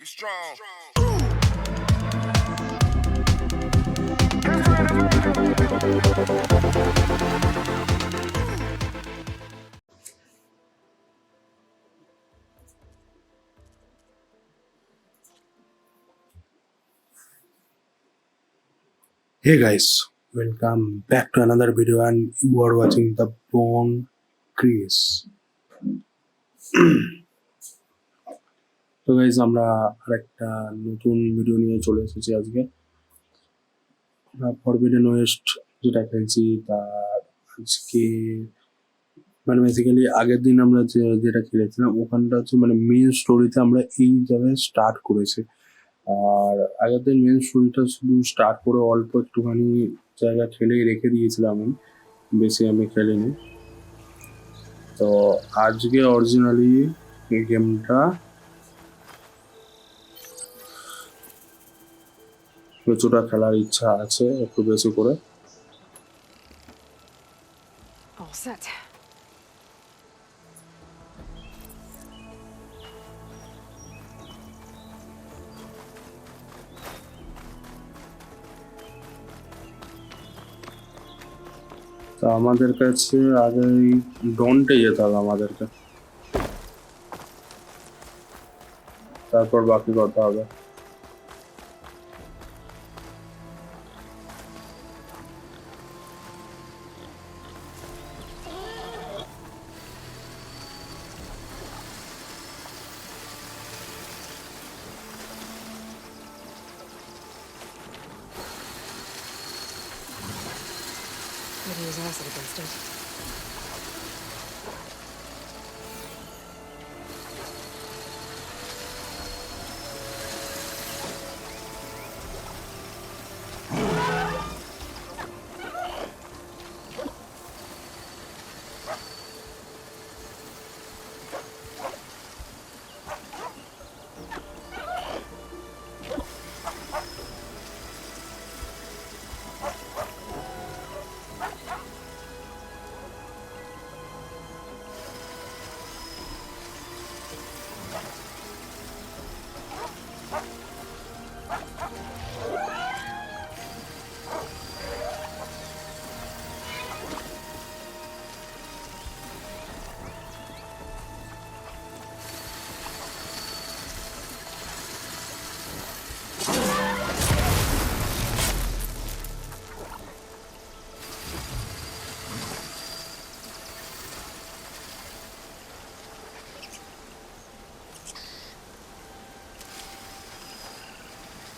Be strong. Hey guys, welcome back to another video and you are watching the BONG CRAZE. তো guys আমরা আরেকটা নতুন video নিয়ে চলে এসেছি আজকে। ফরবিডেন ওয়েস্ট যেটা খেলছি তার আজকে মানে বেসিক্যালি আগের দিন আমরা যেটা খেলেছিলাম ওখানটা হচ্ছে মানে মেন স্টোরিতে আমরা এই জায়গায় স্টার্ট করেছি। আর আগের দিন মেন স্টোরিটা শুধু স্টার্ট করে অল্প একটুখানি জায়গা খেলেই রেখে দিয়েছিলাম, বেশি আমি খেলিনি। তো আজকে অরিজিনালি এই গেমটা কিছুটা খেলার ইচ্ছা আছে একটু বেশি করে। All set. তো আমাদের কাছে আগে ডনটে যেতে হবে আমাদেরকে, তারপর বাকি কথা হবে। Maybe use acid against it.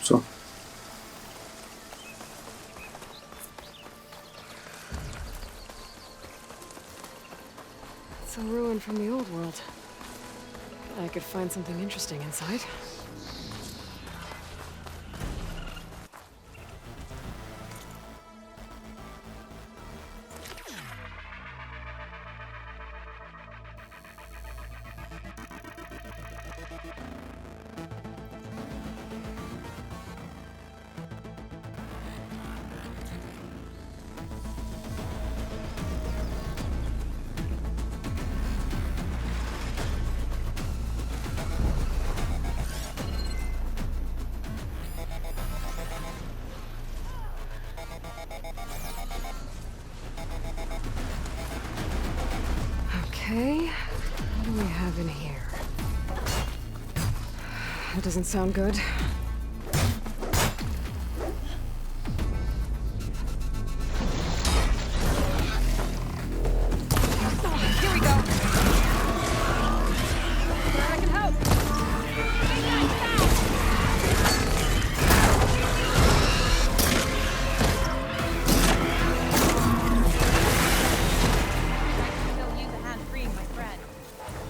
So It's a ruin from the old world. I could find something interesting inside. Okay, what do we have in here? That doesn't sound good. Here we go. I can help.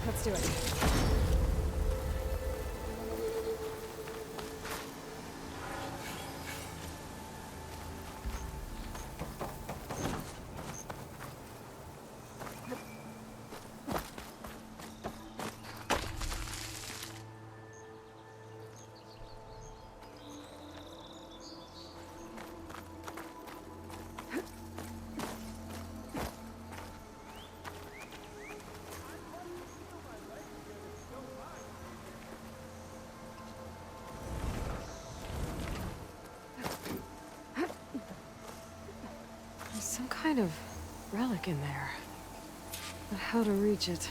Let's do it. kind of relic in there. But how to reach it?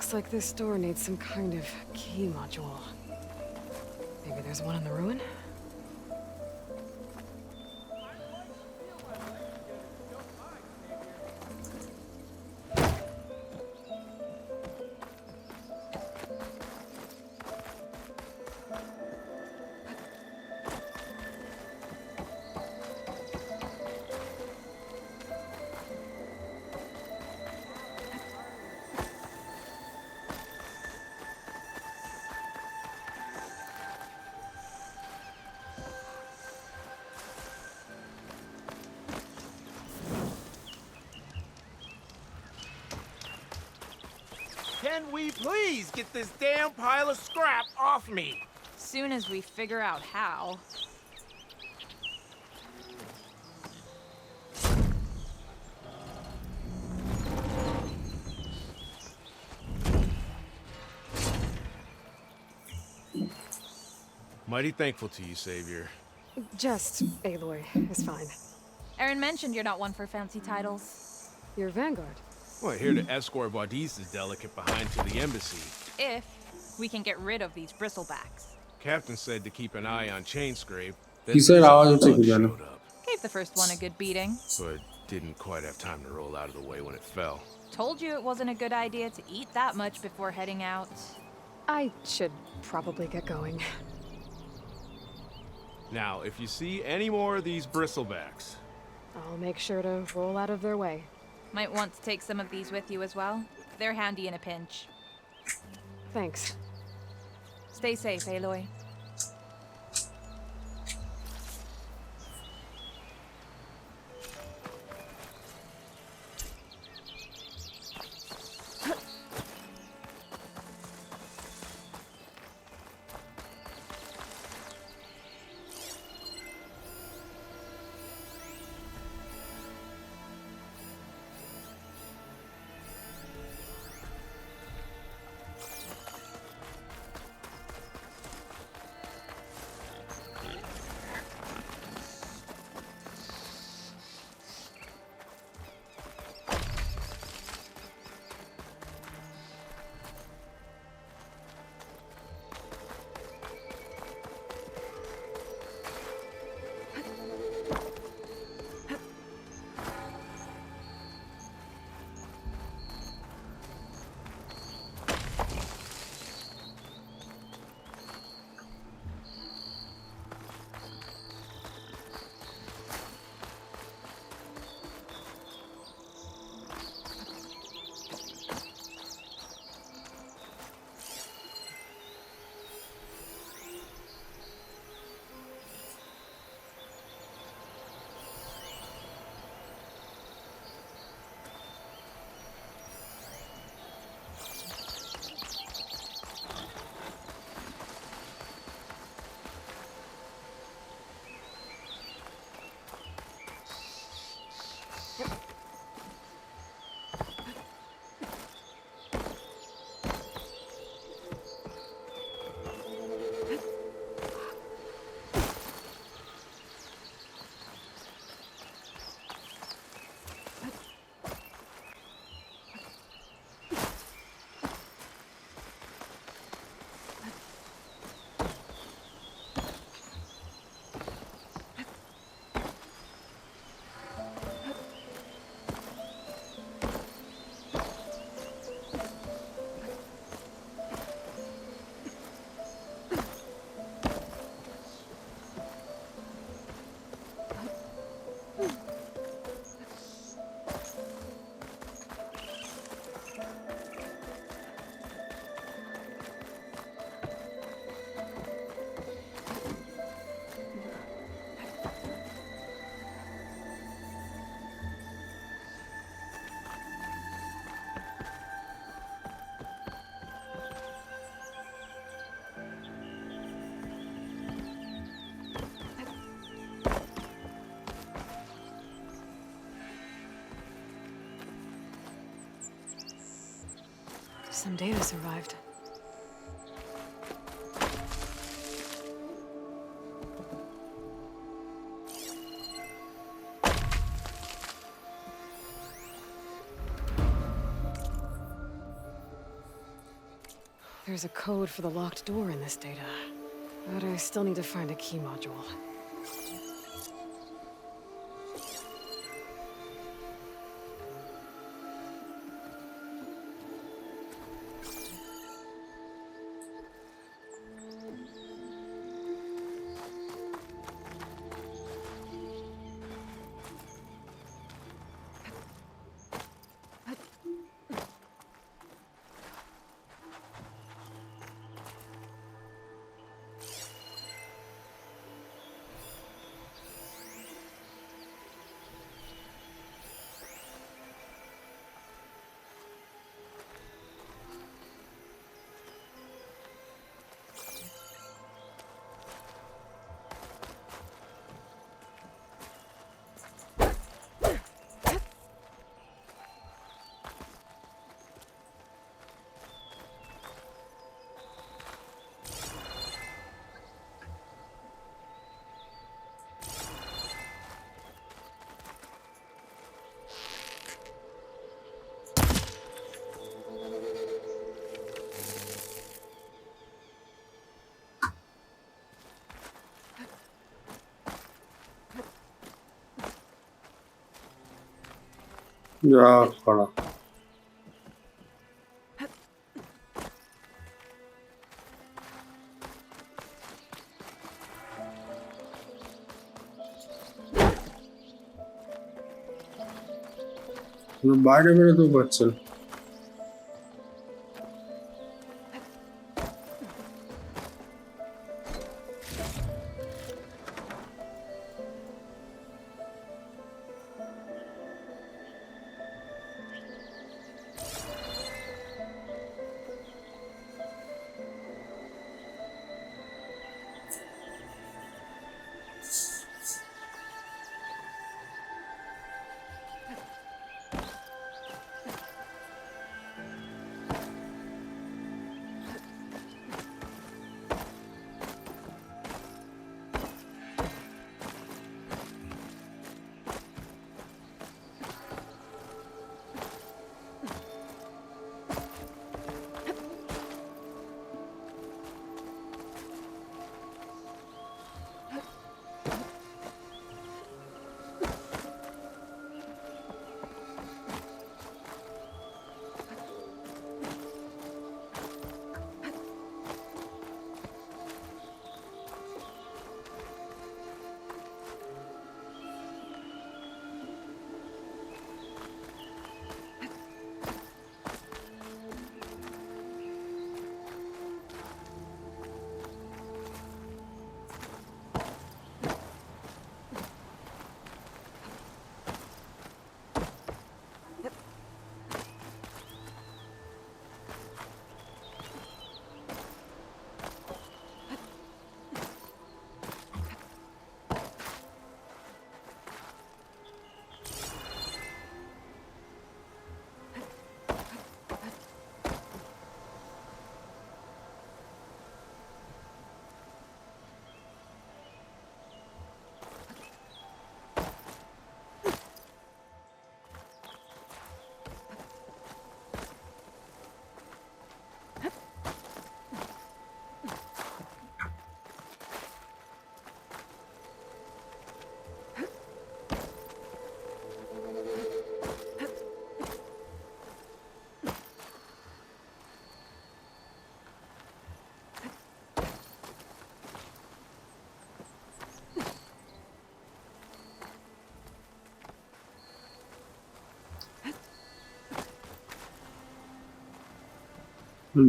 Looks like this door needs some kind of key module. Maybe there's one in the ruin? Can we please get this damn pile of scrap off me? Soon as we figure out how. Mighty thankful to you, Savior. Just Aloy is fine. Erin mentioned you're not one for fancy titles. Your vanguard. Well, here to escort Wadis' delicate behind to the embassy. If we can get rid of these bristlebacks. Captain said to keep an eye on Chainscrape. He said some आवाज उठे bugs जाना. showed up, Gave the first one a good beating. but didn't quite have time to roll out of the way when it fell. Told you it wasn't a good idea to eat that much before heading out. I should probably get going. Now, if you see any more of these bristlebacks, I'll make sure to roll out of their way. Might want to take some of these with you as well. They're handy in a pinch. Thanks. Stay safe, Aloy. Some data survived. There's a code for the locked door in this data, but I still need to find a key module. যা করা বাইরে বেরোতেও পারছেন।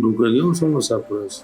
ঢুকে গিয়েও সমস্যা পড়েছে।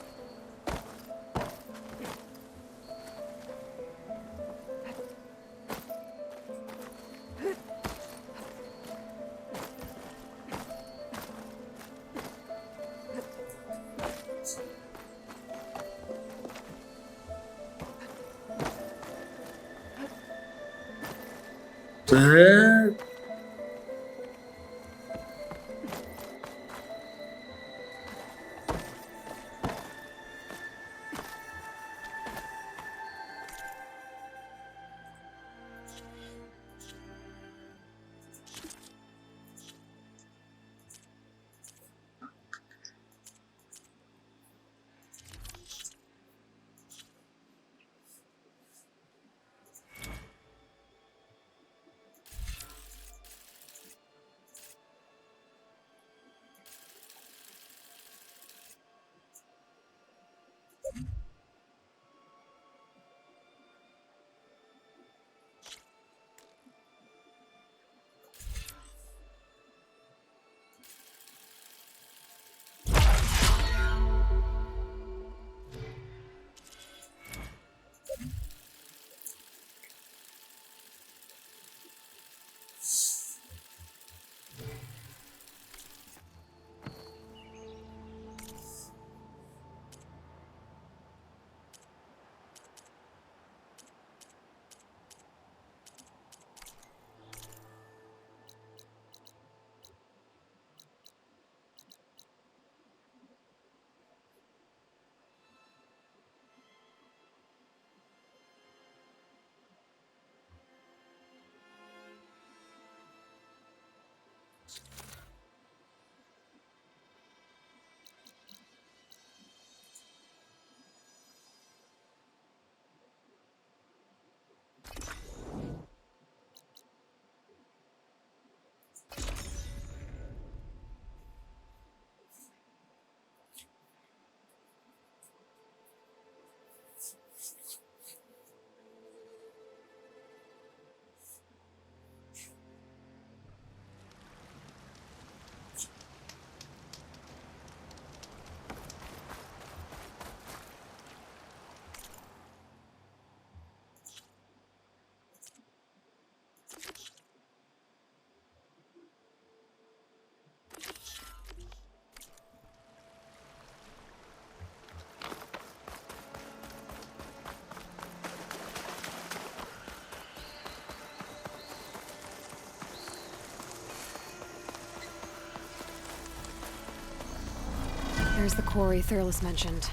There's the quarry Thurles mentioned.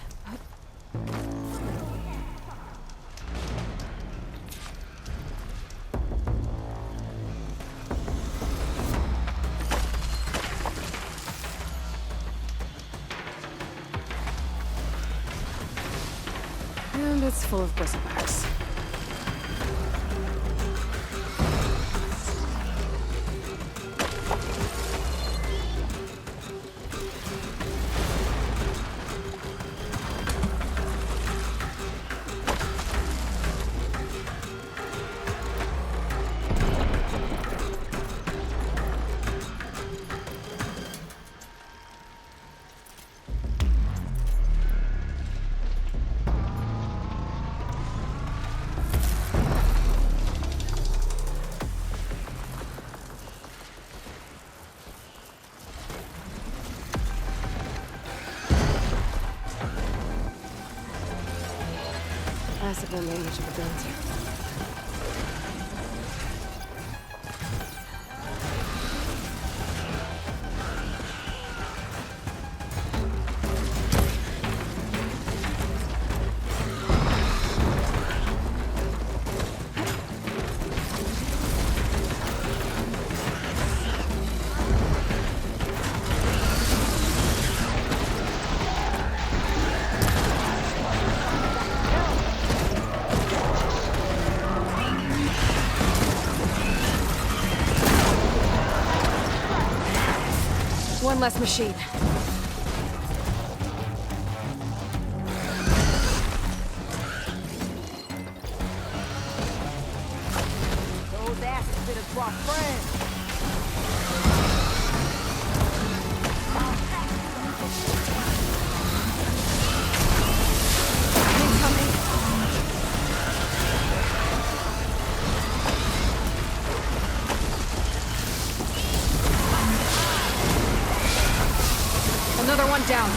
And it's full of bristlebacks. Classic one that you should have been to. One less machine. Those asses fit into our friends. Another one down.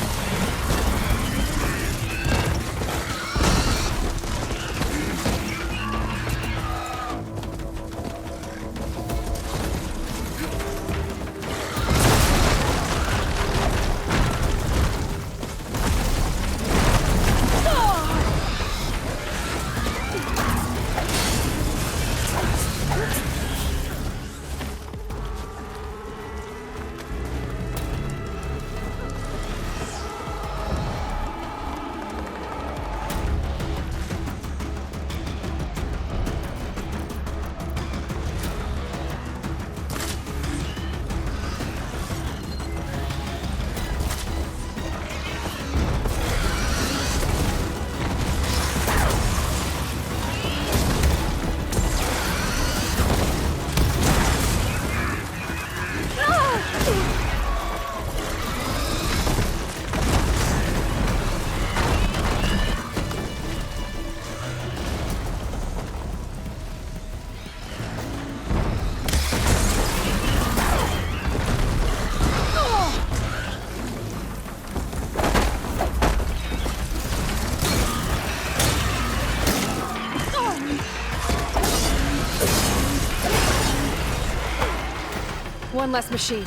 One less machine.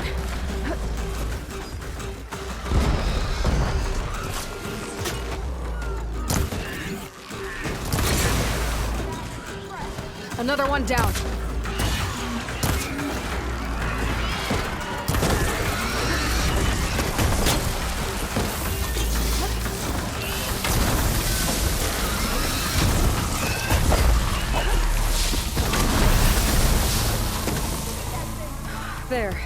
Another one down. There.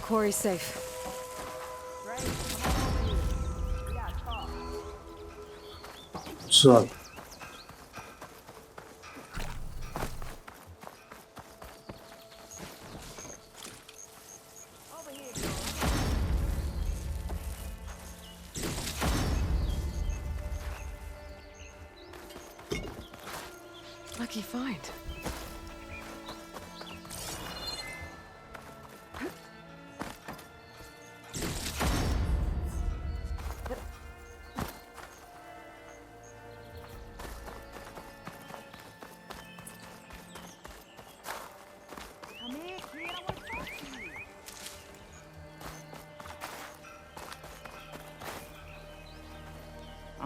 Quarry's safe. So, Lucky find.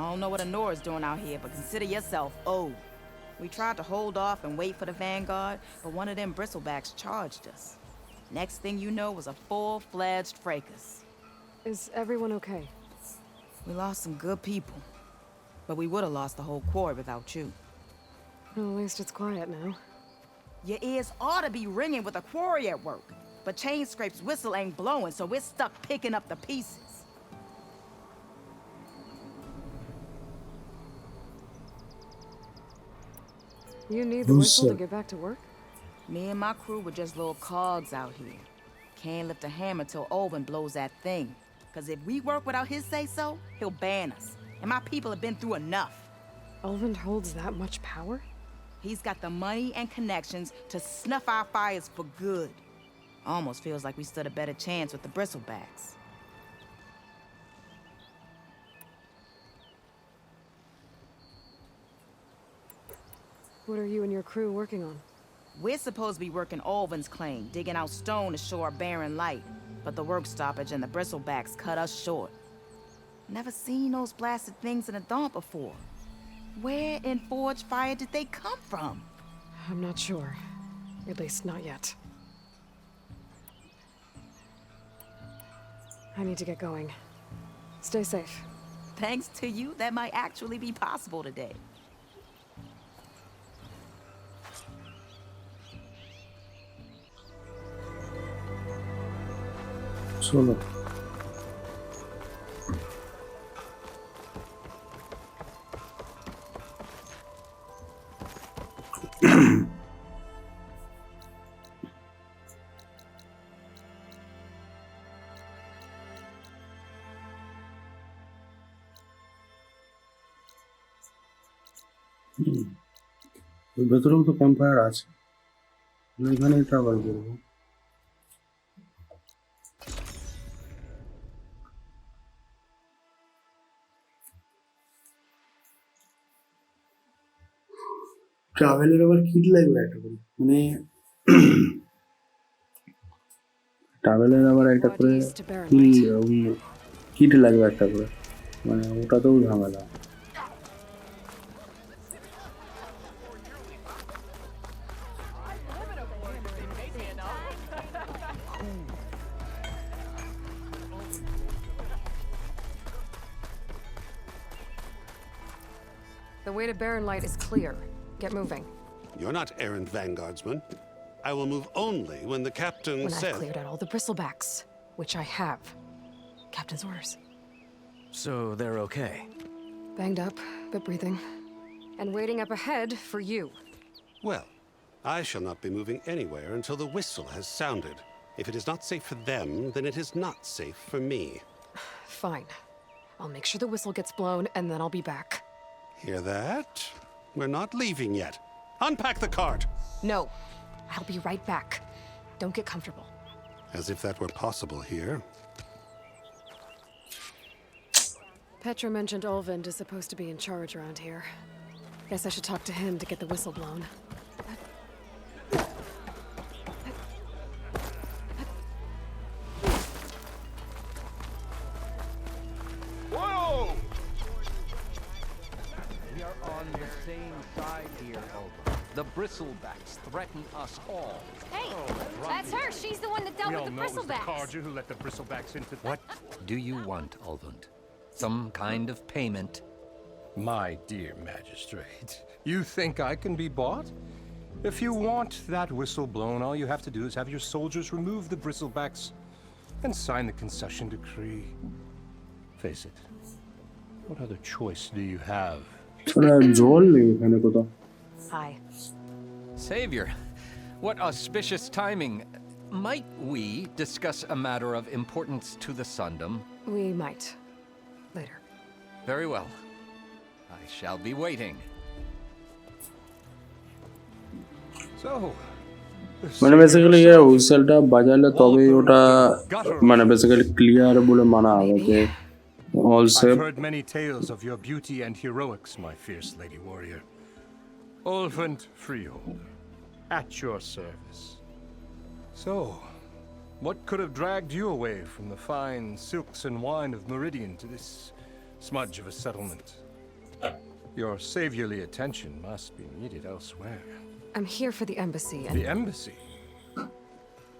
don't know what Honora's doing out here, but consider yourself owed. We tried to hold off and wait for the Vanguard, but one of them bristlebacks charged us. Next thing you know was a full-fledged fracas. Is everyone okay? We lost some good people, but we would have lost the whole quarry without you. Well, at least it's quiet now. Your ears ought to be ringing with a quarry at work, but Chain Scrape's whistle ain't blowing, so we're stuck picking up the pieces. You need the whistle to get back to work? Me and my crew were just little cogs out here. Can't lift a hammer till Olvin blows that thing. Cause if we work without his say-so, he'll ban us. And my people have been through enough. Olvin holds that much power? He's got the money and connections to snuff our fires for good. Almost feels like we stood a better chance with the bristlebacks. What are you and your crew working on? We're supposed to be working Olvin's claim, digging out stone to show our barren light. But the work stoppage and the bristlebacks cut us short. Never seen those blasted things in a dump before. Where in Forge Fire did they come from? I'm not sure. At least not yet. I need to get going. Stay safe. Thanks to you, that might actually be possible today. Solo. ভেতরেও তো ক্যাম্পায়ার আছে, এখানেই travel করবো। ট্রাভেলের আবার kit লাগবে একটা করে, মানে ট্রাভেলের আবার একটা করে কিট লাগবে একটা করে, মানে ওটাতেও ঝামেলা। The way to Barren Light is clear. Get moving. You're not errant vanguardsman. I will move only when the captain When says... I've cleared out all the bristlebacks, which I have. Captain's orders. So they're okay? Banged up, but breathing. And waiting up ahead for you. Well, I shall not be moving anywhere until the whistle has sounded. If it is not safe for them, then it is not safe for me. Fine. I'll make sure the whistle gets blown, and then I'll be back. Hear that? We're not leaving yet. Unpack the cart! No. I'll be right back. Don't get comfortable. As if that were possible here. Petra mentioned Olvind is supposed to be in charge around here. Guess I should talk to him to get the whistle blown. Whoa! We are on the same side here, Olga. The bristlebacks threaten us all. Hey, that's her. She's the one that dealt with the bristlebacks. Carja who let the bristlebacks into... What do you want, Olvund? Some kind of payment? My dear magistrate, you think I can be bought? If you want that whistle blown, all you have to do is have your soldiers remove the bristlebacks and sign the concession decree. Face it, what other choice do you have? Hi. Savior, what auspicious timing. Might we discuss a matter of importance to the Sundom? We might. Later. Very well. I shall be waiting. So, মানে basically হুইসেলটা বাজালে তবেই ওটা মানে basically clear বলে মানা হবে যে all save. I've heard many tales of your beauty and heroics, my fierce lady warrior. Olvund Freeholder, at your service. So, what could have dragged you away from the fine silks and wine of Meridian to this smudge of a settlement? Your saviorly attention must be needed elsewhere. I'm here for the embassy and... The embassy?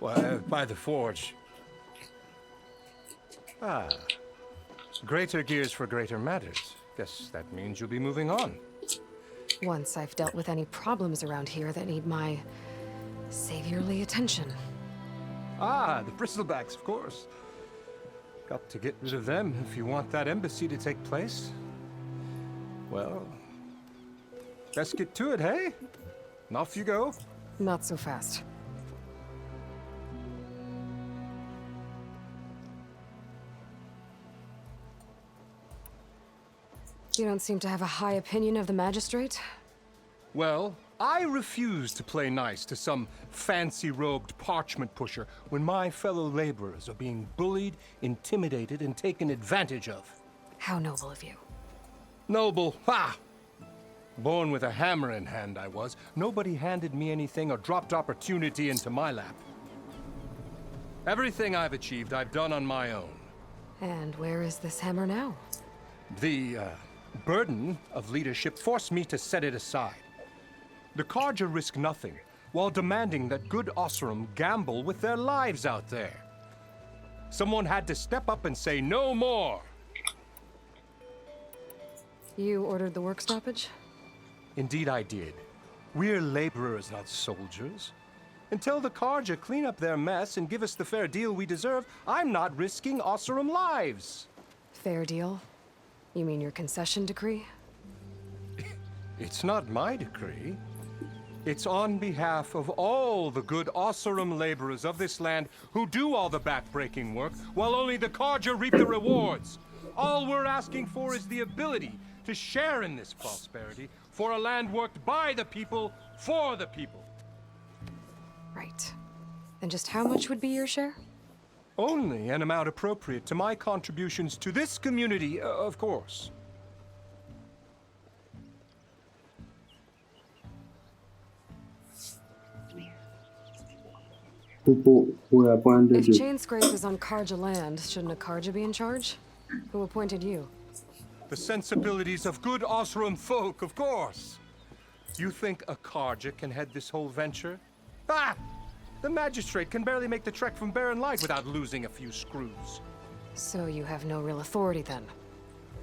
Well, by the forge. Ah. Greater gears for greater matters. Guess that means you'll be moving on. Once I've dealt with any problems around here that need my saviorly attention. Ah, the bristlebacks, of course. Got to get rid of them if you want that embassy to take place. Well, best get to it, hey? And off you go. Not so fast. You don't seem to have a high opinion of the magistrate? Well, I refuse to play nice to some fancy-robed parchment pusher when my fellow laborers are being bullied, intimidated, and taken advantage of. How noble of you. Noble, ha! Born with a hammer in hand, I was. Nobody handed me anything or dropped opportunity into my lap. Everything I've achieved, I've done on my own. And where is this hammer now? The burden of leadership forced me to set it aside. The Carja risk nothing, while demanding that good Oseram gamble with their lives out there. Someone had to step up and say no more. You ordered the work stoppage? Indeed I did. We're laborers, not soldiers. Until the Carja clean up their mess and give us the fair deal we deserve, I'm not risking Oseram lives. Fair deal? You mean your concession decree? It's not my decree. It's on behalf of all the good Oseram laborers of this land who do all the backbreaking work, while only the Carja reap the rewards. All we're asking for is the ability to share in this prosperity for a land worked by the people, for the people. Right. And just how much would be your share? Only an amount appropriate to my contributions to this community, of course. Who appointed If you? Chainscrape is on Karja land, shouldn't a Karja be in charge? Who appointed you? The sensibilities of good Oseram folk, of course. You think a Carja can head this whole venture? Ah! The magistrate can barely make the trek from Barren Light without losing a few screws. So you have no real authority then?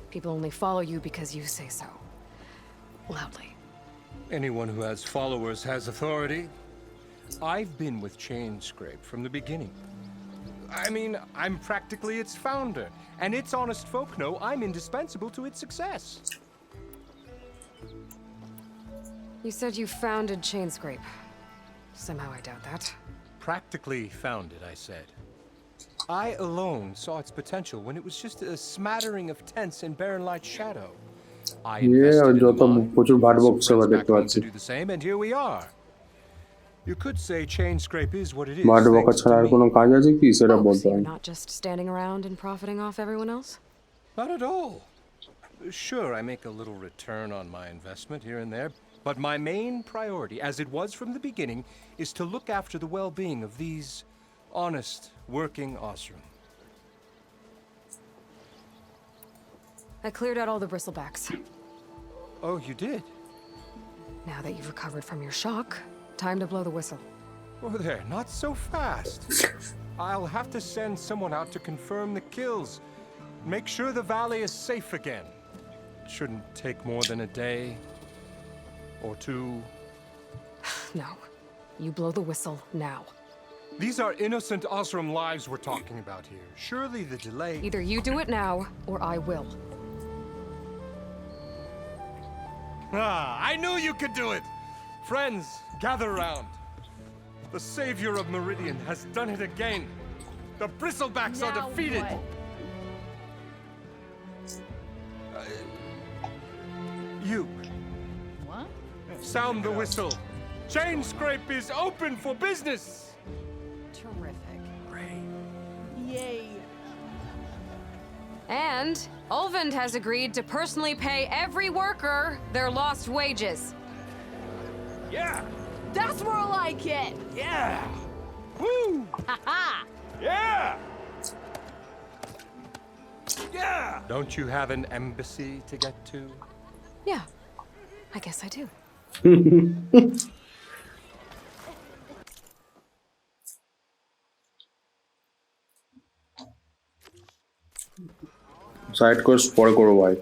People only follow you because you say so. Loudly. Anyone who has followers has authority. I've been with Chainscrape from the beginning. I mean, I'm practically its founder, and its honest folk know I'm indispensable to its success. You said you founded Chainscrape. Somehow I doubt that. Practically founded, I said. I alone saw its potential when it was just a smattering of tents in Barren Light's shadow. I invested in the mine, some friends back home to do the same, and here we are. You could say Chainscrape is what it is. মাঠ বকা thanks to ছাড়া আর me. কোনো কাজ আছে কি সেটা Oh, বলতে so you're হবে not just standing around and profiting off everyone else? Not at all. Sure, I make a little return on my investment here and there, but my main priority, as it was from the beginning, is to look after the well-being of these honest, working Oseram. I cleared out all the bristlebacks. Oh, you did? Now that you've recovered from your shock, time to blow the whistle. Oh, there, not so fast. I'll have to send someone out to confirm the kills. Make sure the valley is safe again. It shouldn't take more than a day or two. No. You blow the whistle now. These are innocent Oseram lives we're talking about here. Surely the delay... Either you do it now, or I will. Ah, I knew you could do it! Friends, gather round. The savior of Meridian has done it again. The bristlebacks are defeated. You. What? Sound the whistle. Chainscrape is open for business. Terrific. Yay. And Ulvund has agreed to personally pay every worker their lost wages. Yeah! That's more like it. Yeah! Woo! Ha-ha! Yeah! Yeah! Don't you have an embassy to get to? Yeah, I guess I do. Side course পরে করো ভাই।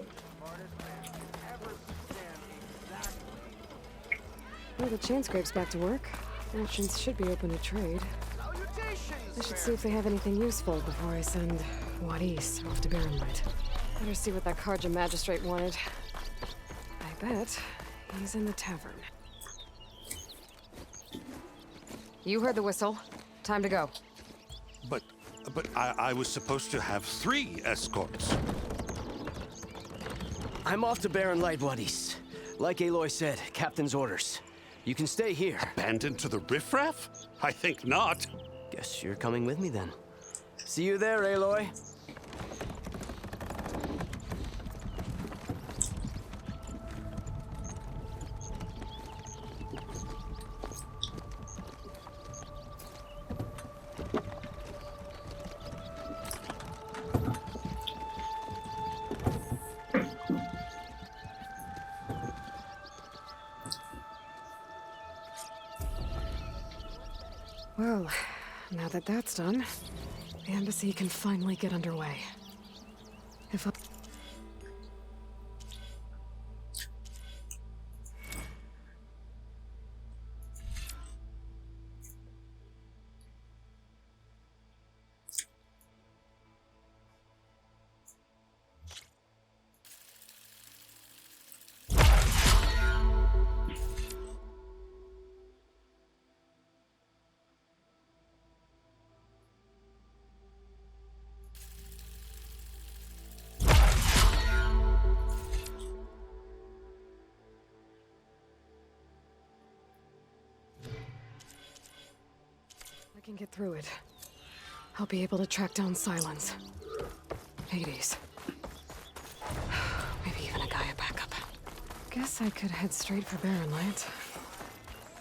Well, the chain scrape's back to work. Merchants should be open to trade. I should see if they have anything useful before I send Wadis off to Baronlight. Better see what that Karja magistrate wanted. I bet he's in the tavern. You heard the whistle. Time to go. But I was supposed to have 3 escorts. I'm off to Baron Light, Wadis. Like Aloy said, Captain's orders. You can stay here. Abandoned to the riffraff? I think not. Guess you're coming with me then. See you there, Aloy. Well, now that that's done, the embassy can finally get underway. If I... can get through it, I'll be able to track down Silence. Hades. Maybe even a Gaia backup. Guess I could head straight for Baronlight.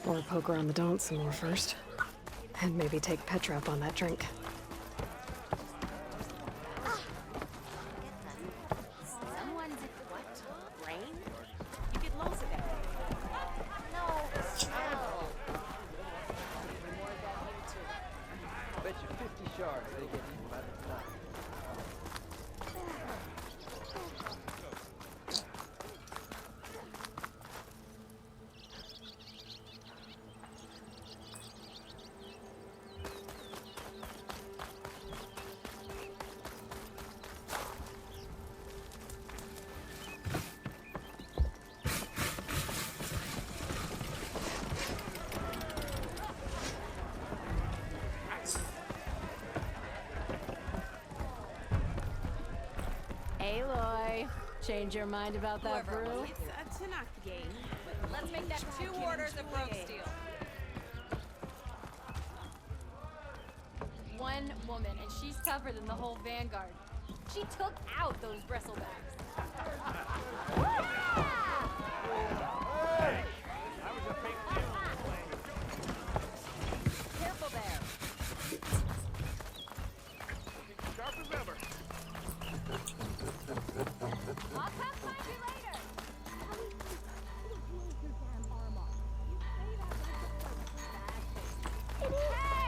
Or poke around the Daunt some more first. And maybe take Petra up on that drink. Someone's what? Rain? You get loads of that. No. Bet you 50 shards they get eaten by the tonight. Aloy, change your mind about that brew? To knock the game. Let's make that 2 orders of rope steel. One woman, and she's tougher than the whole Vanguard. She took out those bristlebacks. Careful there. I'll come find you later.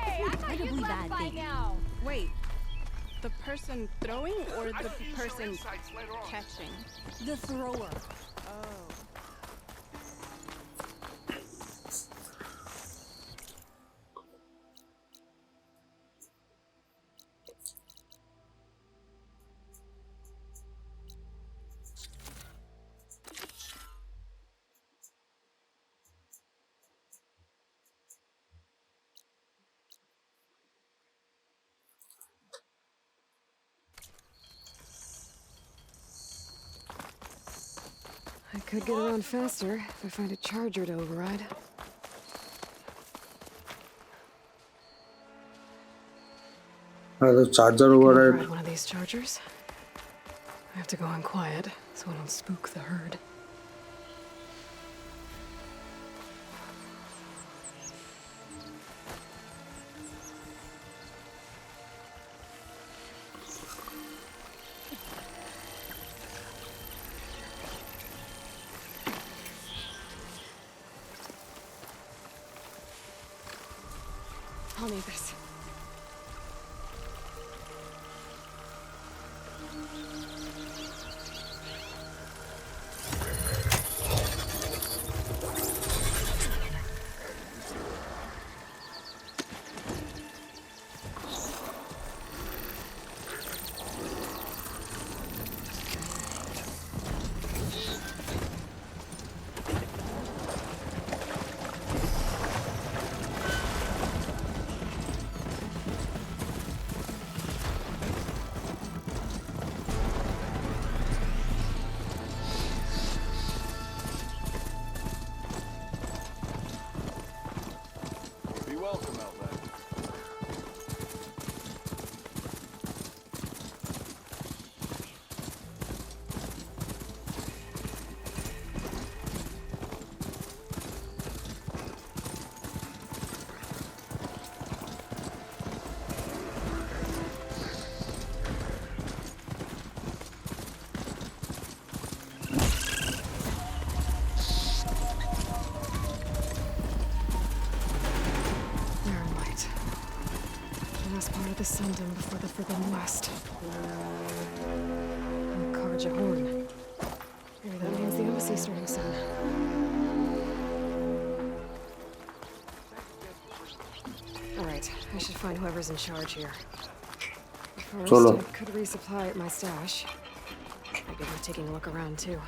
Hey, I thought you left by now. Wait, the person throwing or the person catching? The thrower. Oh. I could get around faster if I find a charger to override. The charger I can override. override one of these chargers. I have to go in quiet so I don't spook the herd. don't need this. The Sundom before the Forbidden West. And Karja Horn. Maybe that means the embassy's starting soon. Alright, I should find whoever's in charge here. First, I could resupply at my stash. Maybe worth taking a look around too.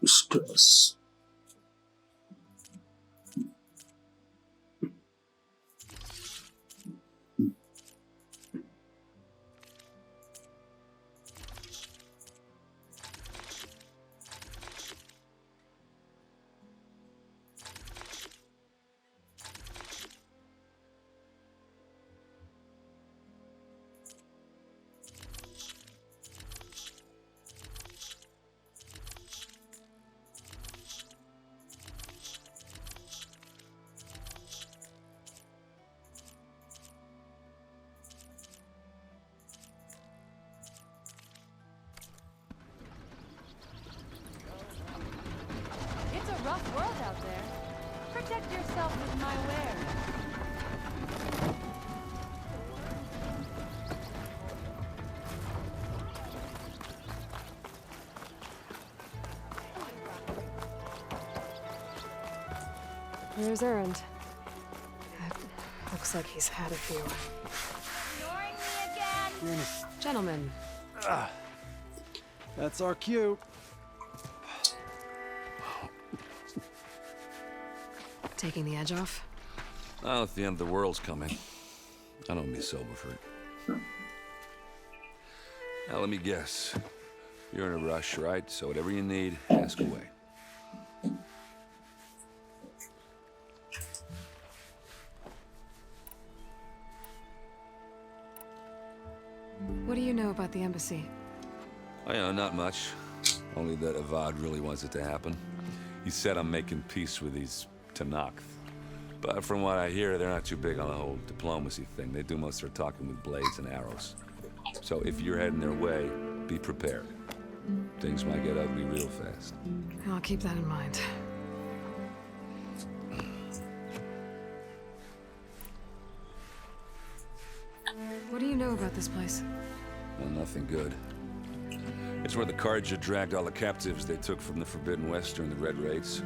Stress. Rough world out there. Protect yourself with my wares. Where's Errand? Looks like he's had a few. Ignoring me again? Gentlemen. That's our cue. Taking the edge off? Oh, if the end of the world's coming, I don't be sober for it. Now, let me guess. You're in a rush, right? So whatever you need, ask away. What do you know about the embassy? Oh, yeah, not much. Only that Avad really wants it to happen. He said I'm making peace with these Tanakh. But from what I hear, they're not too big on the whole diplomacy thing. They do most of their talking with blades and arrows. So if you're heading their way, be prepared. Things might get ugly real fast. I'll keep that in mind. What do you know about this place? Well, nothing good. It's where the Karja dragged all the captives they took from the Forbidden West during the Red Raids.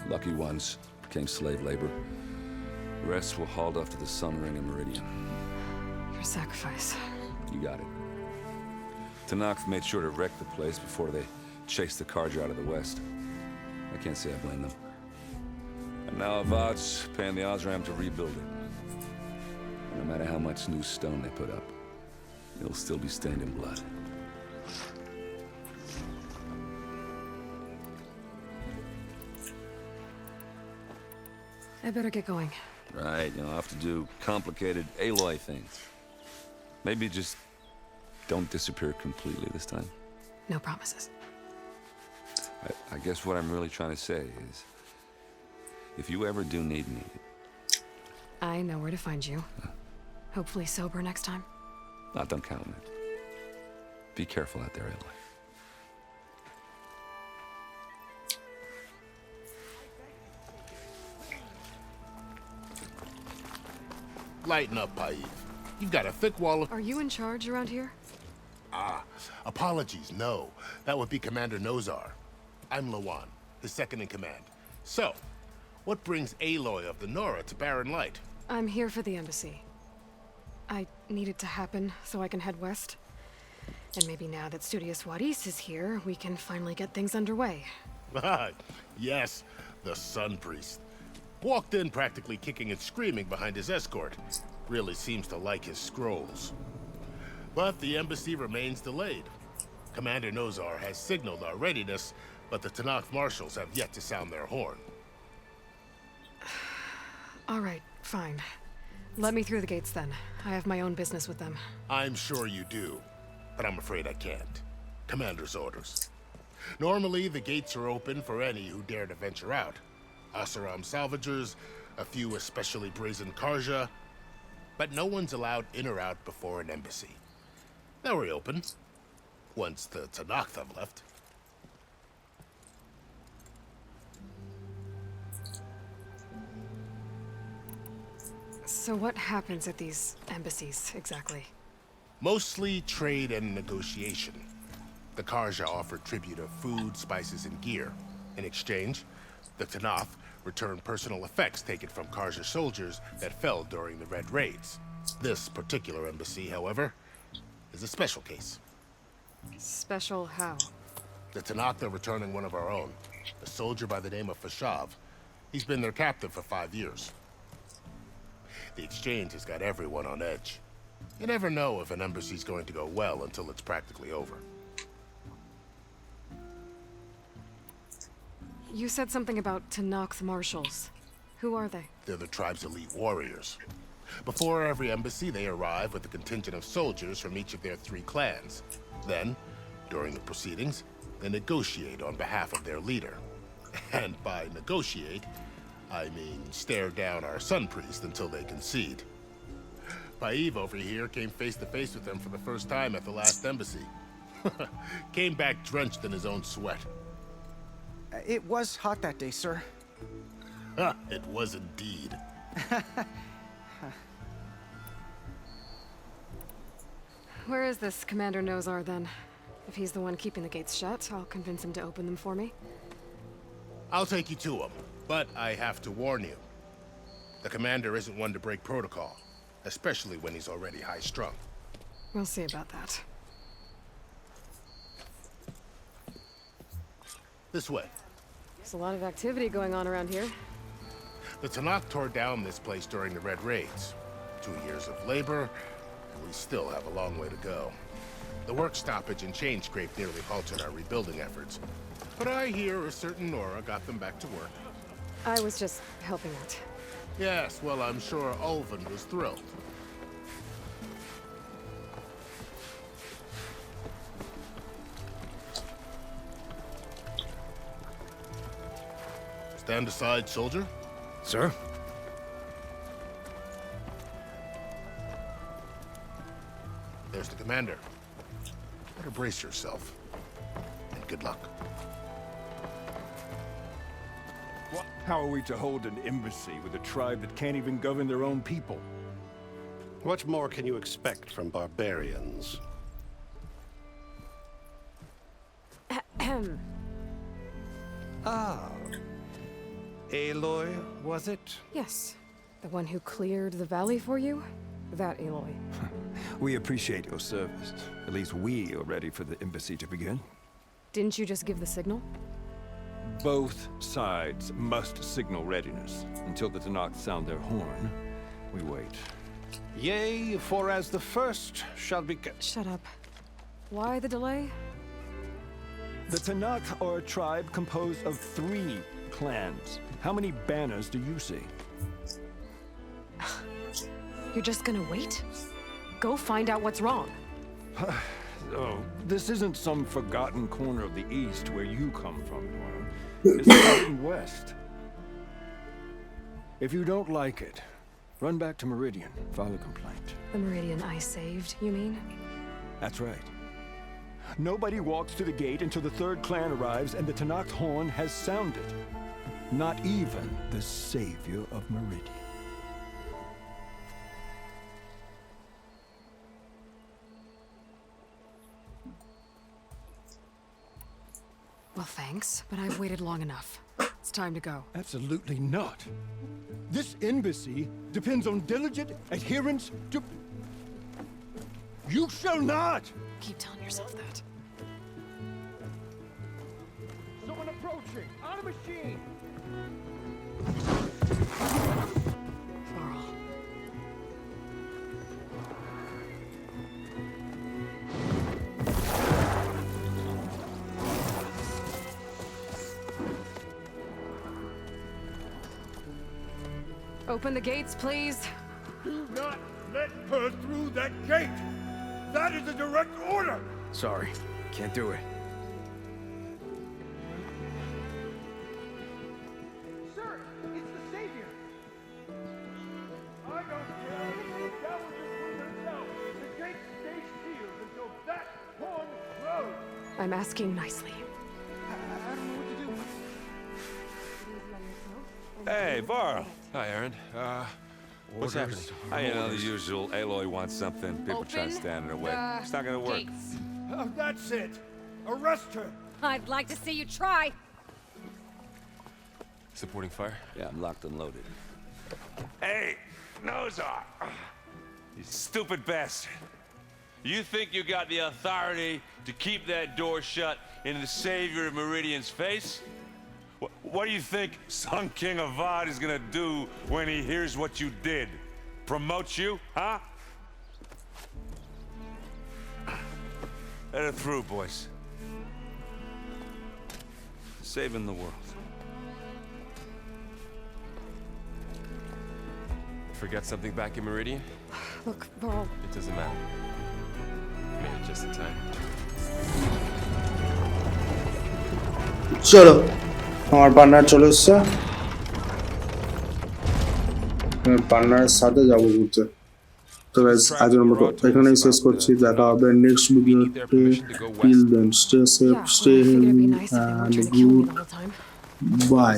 Lucky ones became slave labor. The rest were hauled off to the Sun Ring and Meridian. For sacrifice. You got it. Tanakh made sure to wreck the place before they chased the Karja out of the West. I can't say I blame them. And now Avad's paying the Osram to rebuild it. No matter how much new stone they put up, it'll still be stained in blood. I better get going. Right, I'll have to do complicated Aloy things. Maybe just don't disappear completely this time. No promises. I guess what I'm really trying to say is, if you ever do need me... I know where to find you. Hopefully sober next time. Don't count on it. Be careful out there, Aloy. Lighten up, Paif. You've got a thick wall of... Are you in charge around here? Apologies, no. That would be Commander Nozar. I'm Lawan, his second in command. So, what brings Aloy of the Nora to Barren Light? I'm here for the embassy. I need it to happen so I can head west. And maybe now that Studious Wadis is here, we can finally get things underway. Yes, the Sun Priest. Walked in practically kicking and screaming behind his escort. Really seems to like his scrolls. But the embassy remains delayed. Commander Nozar has signaled our readiness, but the Tanakh marshals have yet to sound their horn. All right, fine. Let me through the gates then. I have my own business with them. I'm sure you do, but I'm afraid I can't. Commander's orders. Normally, the gates are open for any who dare to venture out. Asaram salvagers, a few especially brazen Karja, but no one's allowed in or out before an embassy. They'll reopen, once the Tanakh have left. So what happens at these embassies, exactly? Mostly trade and negotiation. The Karja offer tribute of food, spices, and gear. In exchange, the Tanakh return personal effects taken from Karja soldiers that fell during the Red Raids. This particular embassy, however, is a special case. Special how? The Tanakh are returning one of our own, a soldier by the name of Fashav. He's been their captive for 5 years. The exchange has got everyone on edge. You never know if an embassy's going to go well until it's practically over. You said something about Tanakh marshals. Who are they? They're the tribe's elite warriors. Before every embassy, they arrive with a contingent of soldiers from each of their 3 clans. Then, during the proceedings, they negotiate on behalf of their leader. And by negotiate, I mean stare down our Sun Priest until they concede. Paif over here came face to face with them for the first time at the last embassy. Came back drenched in his own sweat. It was hot that day, sir. It was indeed. Where is this Commander Nozar, then? If he's the one keeping the gates shut, I'll convince him to open them for me. I'll take you to him, but I have to warn you. The commander isn't one to break protocol, especially when he's already high-strung. We'll see about that. This way. There's a lot of activity going on around here. The Tanakh tore down this place during the Red Raids. 2 years of labor, and we still have a long way to go. The work stoppage and chain scrape nearly halted our rebuilding efforts. But I hear a certain Nora got them back to work. I was just helping out. Yes, well, I'm sure Ulven was thrilled. Stand aside, soldier. Sir? There's the commander. Better brace yourself. And good luck. How are we to hold an embassy with a tribe that can't even govern their own people? What more can you expect from barbarians? Ah. Aloy, was it? Yes. The one who cleared the valley for you? That Aloy. We appreciate your service. At least we are ready for the embassy to begin. Didn't you just give the signal? Both sides must signal readiness. Until the Tanakh sound their horn, we wait. Yea, for as the first shall be... Shut up. Why the delay? The Tanakh are a tribe composed of 3 clans. How many banners do you see? You're just gonna wait? Go find out what's wrong. Oh, this isn't some forgotten corner of the East where you come from, Doyle. It's the Forbidden West. If you don't like it, run back to Meridian, file a complaint. The Meridian I saved, you mean? That's right. Nobody walks to the gate until the third clan arrives and the Tanakh horn has sounded. Not even the savior of Meridian. Well, thanks, but I've waited long enough. It's time to go. Absolutely not. This embassy depends on diligent adherence to... You shall not! Keep telling yourself that. Someone approaching! On a machine! Varl. Open the gates, please. Do not let her through that gate! That is a direct order! Sorry, can't do it. Sir, it's the Savior! I don't care. That was just for herself. The gate stays sealed until that horn blows. I'm asking nicely. I don't know what to do. Hey, Varl. Hi, Aaron. What's happening? You know, the usual. Aloy wants something. People try to stand in her way. It's not gonna work. Gates. That's it. Arrest her. I'd like to see you try. Supporting fire? Yeah, I'm locked and loaded. Hey, Nozar! You stupid bastard. You think you got the authority to keep that door shut in the savior of Meridian's face? What do you think Sun King Avad is gonna do when he hears what you did? Promote you, huh? Let her through, boys. Saving the world. Forget something back in Meridian? Look, Varl. It doesn't matter. Made it just in time. চলো আমার partner চলে এসছে পার্টনারের সাথে যাবো ঘুরতে তো guys আজকের মতো এখানেই শেষ করছি দেখা হবে নেক্সট ভিডিওতে till then stay safe stay healthy and good by